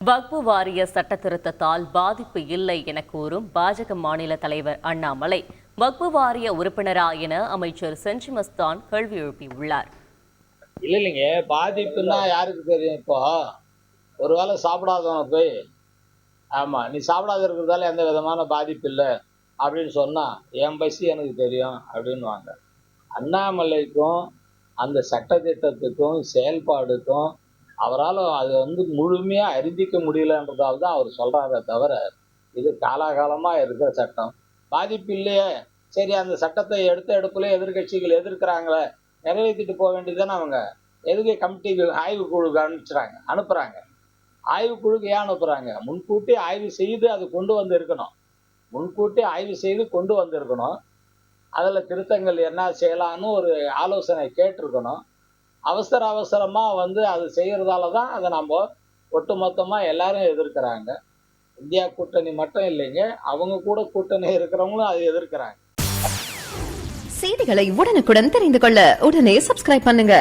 வக்பு வாரிய சட்ட திருத்தத்தால் பாதிப்பு இல்லை என கூறும் பாஜக மாநில தலைவர் அண்ணாமலை வக்பு வாரிய உறுப்பினரா என அமைச்சர் செஞ்சி மஸ்தான் கேள்வி எழுப்பியுள்ளார். இல்லைங்க, பாதிப்புன்னா யாருக்கு தெரியும்? இப்போ ஒருவேளை சாப்பிடாதவன போய் ஆமா நீ சாப்பிடாத இருக்கிறதால எந்த விதமான பாதிப்பு இல்லை அப்படின்னு சொன்னா என் பசி எனக்கு தெரியும் அப்படின்வாங்க. அண்ணாமலைக்கும் அந்த சட்ட திட்டத்துக்கும் செயல்பாடுக்கும் அவரால் அது முழுமையா அறிந்திக்க முடியலன்றதால தான் அவர் சொல்றாரே தவிர, இது காலாகாலமாக இருக்கிற சட்டம், பாதிப்பு இல்லையே, சரி அந்த சட்டத்தை எடுத்த எடுப்புல எதிர்கட்சிகள் எதிர்க்கிறாங்களே நிறைவேற்றிட்டு போக வேண்டியதுதானே. அவங்க எதுக்கு கமிட்டி ஆய்வுக்குழுக்கு அனுப்புறாங்க? ஆய்வுக்குழுக்கு ஏன் அனுப்புறாங்க? முன்கூட்டி ஆய்வு செய்து அது கொண்டு வந்து இருக்கணும். முன்கூட்டி ஆய்வு செய்து கொண்டு வந்திருக்கணும். அதில் திருத்தங்கள் என்ன செய்யலான்னு ஒரு ஆலோசனை கேட்டிருக்கணும். அவசரமா அது செய்யறதால தான் அதை நம்ம ஒட்டுமொத்தமாக எல்லாரும் எதிர்க்கிறாங்க. இந்தியா கூட்டணி மட்டும் இல்லைங்க, அவங்க கூட கூட்டணி இருக்கிறவங்களும் அதை எதிர்க்கிறாங்க. செய்திகளை உடனுக்குடன் தெரிந்து கொள்ள உடனே சப்ஸ்கிரைப் பண்ணுங்க.